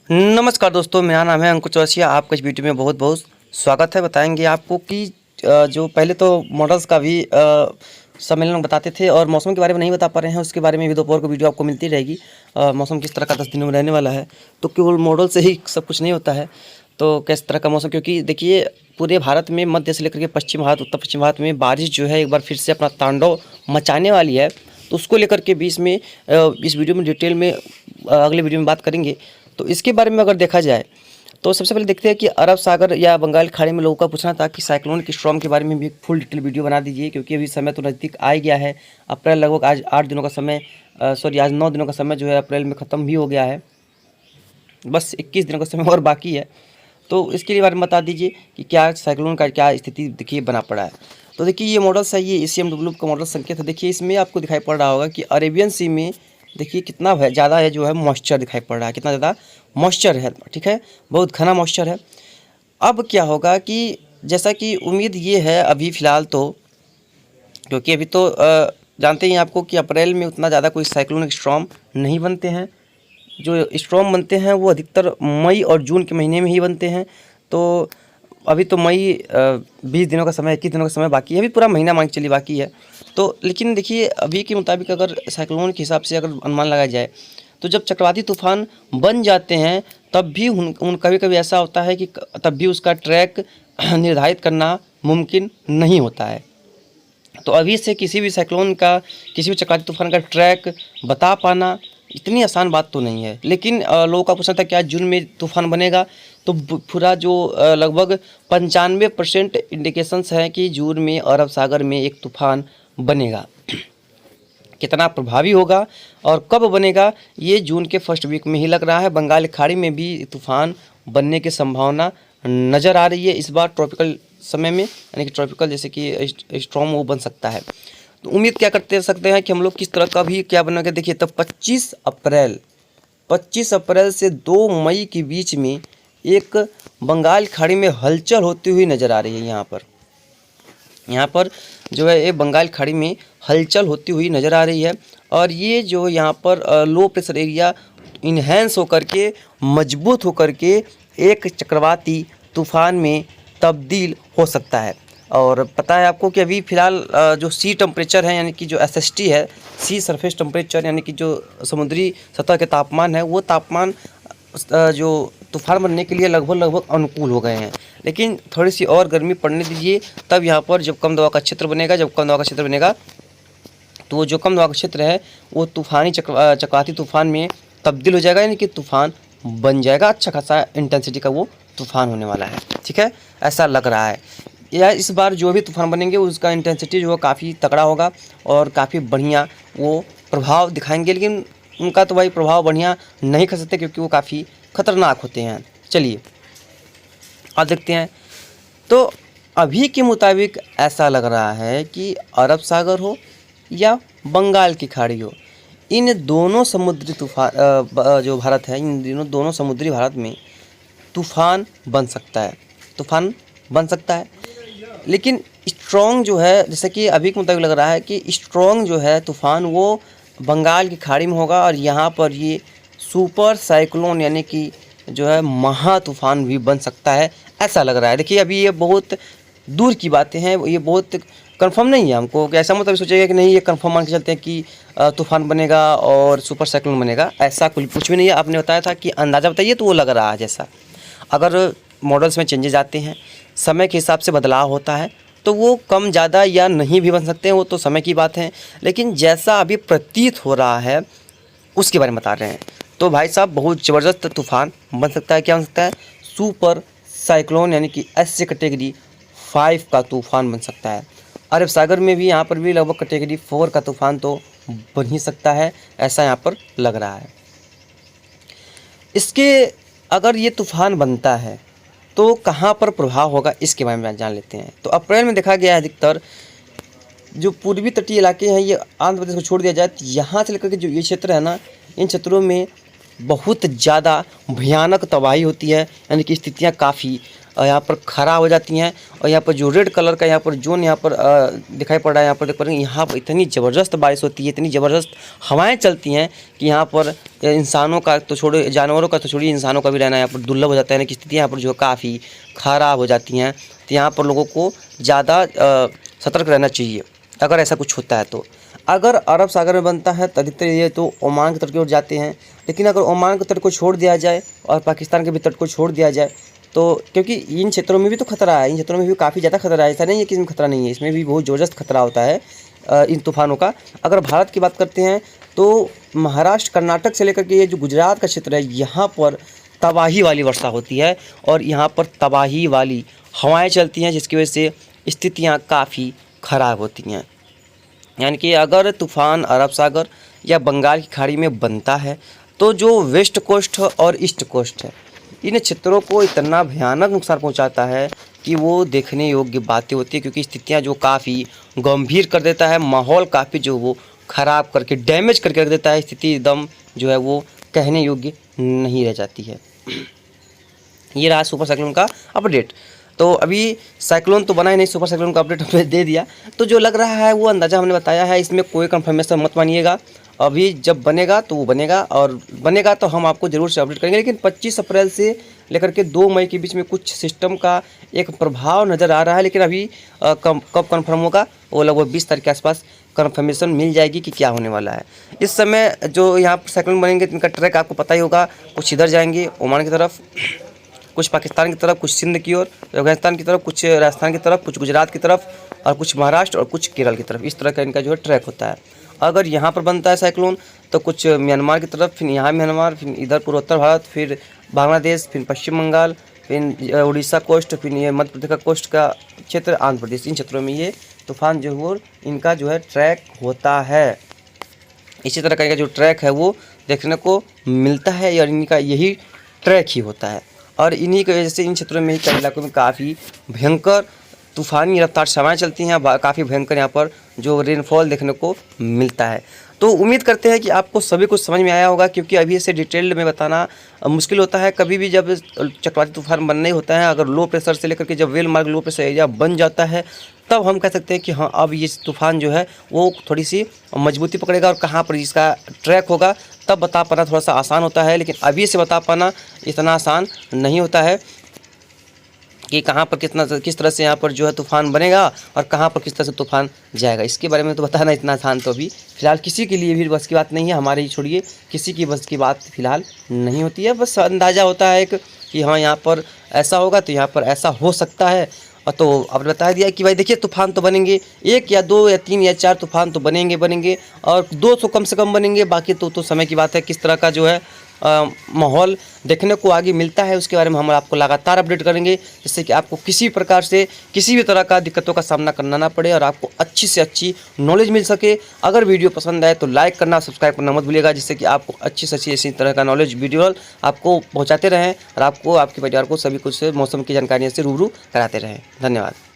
नमस्कार दोस्तों, मेरा नाम है अंकुर चौरसिया। आपका इस वीडियो में बहुत बहुत स्वागत है। बताएंगे आपको कि जो पहले तो मॉडल्स का भी सम्मेलन बताते थे और मौसम के बारे में नहीं बता पा रहे हैं, उसके बारे में भी दोपहर को वीडियो आपको मिलती रहेगी। मौसम किस तरह का 10 दिनों में रहने वाला है, तो केवल मॉडल से ही सब कुछ नहीं होता है। तो किस तरह का मौसम, क्योंकि देखिए पूरे भारत में मध्य से लेकर के पश्चिम भारत, उत्तर पश्चिम भारत में बारिश जो है एक बार फिर से अपना तांडव मचाने वाली है। तो उसको लेकर के भी इसमें इस वीडियो में डिटेल में अगले वीडियो में बात करेंगे। तो इसके बारे में अगर देखा जाए तो सबसे पहले देखते हैं कि अरब सागर या बंगाल खाड़ी में लोगों का पूछना था कि साइक्लोन की स्टॉर्म के बारे में भी फुल डिटेल वीडियो बना दीजिए, क्योंकि अभी समय तो नज़दीक आ ही गया है। अप्रैल लगभग आज 8 दिनों का समय, आज 9 दिनों का समय जो है अप्रैल में ख़त्म भी हो गया है। बस 21 दिनों का समय और बाकी है। तो इसके बारे में बता दीजिए कि क्या साइक्लोन का क्या स्थिति देखिए बना पड़ा है। तो देखिए ये मॉडल है, ये ECMW का मॉडल संकेत है। देखिए इसमें आपको दिखाई पड़ रहा होगा कि अरेबियन सी में देखिए कितना ज़्यादा है जो है मॉइस्चर दिखाई पड़ रहा है, कितना ज़्यादा मॉइस्चर है। ठीक है, बहुत घना मॉइस्चर है। अब क्या होगा कि जैसा कि उम्मीद ये है अभी फ़िलहाल तो, क्योंकि अभी तो जानते ही आपको कि अप्रैल में उतना ज़्यादा कोई साइक्लोनिक स्टॉर्म नहीं बनते हैं। जो स्टॉर्म बनते हैं वो अधिकतर मई और जून के महीने में ही बनते हैं। तो अभी तो मई 20 दिनों का समय, 21 दिनों का समय बाकी है, अभी पूरा महीना मान के चलिए बाकी है। तो लेकिन देखिए अभी के मुताबिक अगर साइक्लोन के हिसाब से अगर अनुमान लगाया जाए तो जब चक्रवाती तूफान बन जाते हैं तब भी उन कभी कभी ऐसा होता है कि तब भी उसका ट्रैक निर्धारित करना मुमकिन नहीं होता है। तो अभी से किसी भी साइक्लोन का, किसी भी चक्रवाती तूफान का ट्रैक बता पाना इतनी आसान बात तो नहीं है। लेकिन लोगों का पूछना था क्या जून में तूफान बनेगा, तो पूरा जो लगभग 95% इंडिकेशंस हैं कि जून में अरब सागर में एक तूफान बनेगा। कितना प्रभावी होगा और कब बनेगा ये जून के फर्स्ट वीक में ही लग रहा है। बंगाल खाड़ी में भी तूफान बनने की संभावना नज़र आ रही है इस बार ट्रॉपिकल समय में, यानी कि ट्रॉपिकल जैसे कि स्टॉर्म वो बन सकता है। तो उम्मीद क्या करते सकते हैं कि हम लोग किस तरह का भी क्या बनेगा। देखिए तब 25 अप्रैल से 2 मई के बीच में एक बंगाल खाड़ी में हलचल होती हुई नज़र आ रही है। यहाँ पर जो है ये बंगाल खाड़ी में हलचल होती हुई नज़र आ रही है। और ये जो यहाँ पर लो प्रेशर एरिया इन्हेंस होकर के, मजबूत होकर के एक चक्रवाती तूफान में तब्दील हो सकता है। और पता है आपको कि अभी फ़िलहाल जो सी टेम्परेचर है, यानी कि जो SST है, सी सरफेस टेम्परेचर, यानी कि जो समुद्री सतह के तापमान है, वो तापमान जो तूफान बनने के लिए लगभग अनुकूल हो गए हैं। लेकिन थोड़ी सी और गर्मी पड़ने दीजिए, तब यहाँ पर जब कम दबाव का क्षेत्र बनेगा, तो वो जो कम दबाव का क्षेत्र है वो तूफ़ानी चक्रवाती तूफान में तब्दील हो जाएगा, यानी कि तूफ़ान बन जाएगा। अच्छा खासा इंटेंसिटी का वो तूफ़ान होने वाला है। ठीक है, ऐसा लग रहा है। या इस बार जो भी तूफ़ान बनेंगे उसका इंटेंसिटी जो है काफ़ी तगड़ा होगा और काफ़ी बढ़िया वो प्रभाव दिखाएंगे। लेकिन उनका तो भाई प्रभाव बढ़िया नहीं कर सकते, क्योंकि वो काफ़ी ख़तरनाक होते हैं। चलिए अब देखते हैं। तो अभी के मुताबिक ऐसा लग रहा है कि अरब सागर हो या बंगाल की खाड़ी हो, इन दोनों समुद्री तूफान जो भारत है, इन दोनों समुद्री भारत में तूफ़ान बन सकता है। लेकिन स्ट्रॉन्ग जो है, जैसे कि अभी के मुताबिक लग रहा है कि स्ट्रॉन्ग जो है तूफ़ान वो बंगाल की खाड़ी में होगा और यहाँ पर ये सुपर साइक्लोन यानी कि जो है महा तूफ़ान भी बन सकता है, ऐसा लग रहा है। देखिए अभी ये बहुत दूर की बातें हैं, ये बहुत कंफर्म नहीं है हमको कि ऐसा मतलब सोचेगा कि नहीं ये कंफर्म मान के चलते हैं कि तूफ़ान बनेगा और सुपर साइक्लोन बनेगा, ऐसा कुछ भी नहीं है। आपने बताया था कि अंदाज़ा बताइए, तो वो लग रहा है जैसा। अगर मॉडल्स में चेंजेस आते हैं, समय के हिसाब से बदलाव होता है, तो वो कम ज़्यादा या नहीं भी बन सकते हैं, वो तो समय की बात है। लेकिन जैसा अभी प्रतीत हो रहा है उसके बारे में बता रहे हैं। तो भाई साहब बहुत ज़बरदस्त तूफ़ान बन सकता है। क्या बन सकता है? सुपर साइक्लोन, यानी कि S से कैटेगरी 5 का तूफ़ान बन सकता है। अरब सागर में भी, यहाँ पर भी लगभग कैटेगरी 4 का तूफ़ान तो बन ही सकता है, ऐसा यहाँ पर लग रहा है। इसके अगर ये तूफ़ान बनता है तो कहाँ पर प्रभाव होगा इसके बारे में जान लेते हैं। तो अप्रैल में देखा गया है अधिकतर जो पूर्वी तटीय इलाके हैं, ये आंध्र प्रदेश को छोड़ दिया जाए तो यहाँ से लेकर के जो ये क्षेत्र है ना, इन क्षेत्रों में बहुत ज़्यादा भयानक तबाही होती है, यानी कि स्थितियाँ काफ़ी यहाँ पर खड़ा हो जाती हैं। और यहाँ पर जो रेड कलर का यहाँ पर जोन यहाँ पर दिखाई पड़ रहा है, यहाँ पर देख पा रहे हैं, यहाँ पर इतनी ज़बरदस्त बारिश होती है, इतनी ज़बरदस्त हवाएं चलती हैं कि यहाँ पर इंसानों का तो छोड़ो, जानवरों का तो छोड़िए, इंसानों का भी रहना यहाँ पर दुर्लभ हो जाता है कि स्थितियाँ यहाँ पर जो काफ़ी ख़राब हो जाती हैं। तो यहाँ पर लोगों को ज़्यादा सतर्क रहना चाहिए अगर ऐसा कुछ होता है तो। अगर अरब सागर में बनता है तो अधिकतर ये तो ओमान के तट की ओर जाते हैं, लेकिन अगर ओमान के तट को छोड़ दिया जाए और पाकिस्तान के भी तट को छोड़ दिया जाए तो, क्योंकि इन क्षेत्रों में भी तो खतरा है, इन क्षेत्रों में भी काफ़ी ज़्यादा खतरा है, ऐसा नहीं है कि इसमें खतरा नहीं है, इसमें भी बहुत ज़बरदस्त खतरा होता है इन तूफ़ानों का। अगर भारत की बात करते हैं तो महाराष्ट्र, कर्नाटक से लेकर के ये जो गुजरात का क्षेत्र है, यहाँ पर तबाही वाली वर्षा होती है और यहाँ पर तबाही वाली हवाएं चलती हैं, जिसकी वजह से स्थितियाँ काफ़ी ख़राब होती हैं। यानी कि अगर तूफ़ान अरब सागर या बंगाल की खाड़ी में बनता है तो जो वेस्ट कोस्ट और ईस्ट कोस्ट है, इन क्षेत्रों को इतना भयानक नुकसान पहुंचाता है कि वो देखने योग्य बातें होती है, क्योंकि स्थितियां जो काफ़ी गंभीर कर देता है, माहौल काफ़ी जो वो ख़राब करके डैमेज करके रख देता है, स्थिति एकदम जो है वो कहने योग्य नहीं रह जाती है। ये रहा सुपर साइक्लोन का अपडेट। तो अभी साइक्लोन तो बना ही नहीं, सुपर साइक्लोन का अपडेट हमने दे दिया, तो जो लग रहा है वो अंदाज़ा हमने बताया है, इसमें कोई कंफर्मेशन मत मानिएगा। अभी जब बनेगा तो वो बनेगा, और बनेगा तो हम आपको ज़रूर से अपडेट करेंगे। लेकिन 25 अप्रैल से लेकर के 2 मई के बीच में कुछ सिस्टम का एक प्रभाव नज़र आ रहा है, लेकिन अभी कब कन्फर्म होगा वो लगभग 20 तारीख के आसपास कन्फर्मेशन मिल जाएगी कि क्या होने वाला है। इस समय जो यहाँ पर साइक्लोन बनेंगे इनका ट्रैक आपको पता ही होगा, कुछ इधर जाएंगे ओमान की तरफ, कुछ पाकिस्तान की तरफ, कुछ सिंध की ओर, अफगानिस्तान की तरफ, कुछ राजस्थान की तरफ, कुछ गुजरात की तरफ, और कुछ महाराष्ट्र और कुछ केरल की तरफ। इस तरह का इनका जो है ट्रैक होता है। अगर यहाँ पर बनता है साइक्लोन तो कुछ म्यांमार की तरफ, फिर यहाँ म्यांमार, फिर इधर पूर्वोत्तर भारत, फिर बांग्लादेश, फिर पश्चिम बंगाल, फिर उड़ीसा कोस्ट, फिर ये मध्य प्रदेश का कोस्ट का क्षेत्र, आंध्र प्रदेश, इन क्षेत्रों में ये तूफान जो है इनका जो है ट्रैक होता है। इसी तरह का इनका जो ट्रैक है वो देखने को मिलता है, और इनका यही ट्रैक ही होता है। और इन्हीं की वजह से इन क्षेत्रों में ही कई इलाकों में काफ़ी भयंकर तूफ़ानी रफ्तार हवाएं चलती हैं, काफ़ी भयंकर यहाँ पर जो रेनफॉल देखने को मिलता है। तो उम्मीद करते हैं कि आपको सभी कुछ समझ में आया होगा, क्योंकि अभी इसे डिटेल में बताना मुश्किल होता है। कभी भी जब चक्रवाती तूफान बनने होता है, अगर लो प्रेशर से लेकर के जब well mark low pressure area बन जाता है, तब हम कह सकते हैं कि हाँ अब ये तूफ़ान जो है वो थोड़ी सी मजबूती पकड़ेगा, और कहाँ पर इसका ट्रैक होगा तब बता पाना थोड़ा सा आसान होता है। लेकिन अभी से बता पाना इतना आसान नहीं होता है कि कहाँ पर किस तरह से यहाँ पर जो है तूफ़ान बनेगा और कहाँ पर किस तरह से तूफ़ान जाएगा। इसके बारे में तो बताना इतना आसान तो अभी फ़िलहाल किसी के लिए भी बस की बात नहीं है, हमारे ही छोड़िए, किसी की बस की बात फ़िलहाल नहीं होती है। बस अंदाज़ा होता है कि हाँ यहाँ पर ऐसा होगा तो यहाँ पर ऐसा हो सकता है। और तो आपने बता दिया कि भाई देखिए तूफ़ान तो बनेंगे, 1 या 2 या 3 या 4 तूफ़ान तो बनेंगे, और 200 कम से कम बनेंगे, बाकी तो समय की बात है। किस तरह का जो है माहौल देखने को आगे मिलता है उसके बारे में हम आपको लगातार अपडेट करेंगे, जिससे कि आपको किसी प्रकार से किसी भी तरह का दिक्कतों का सामना करना ना पड़े और आपको अच्छी से अच्छी नॉलेज मिल सके। अगर वीडियो पसंद आए तो लाइक करना, सब्सक्राइब करना मत भूलिएगा, जिससे कि आपको अच्छी से अच्छी इसी तरह का नॉलेज वीडियो आपको पहुँचाते रहें और आपको आपके परिवार को सभी कुछ मौसम की जानकारियों से रूबरू कराते रहें। धन्यवाद।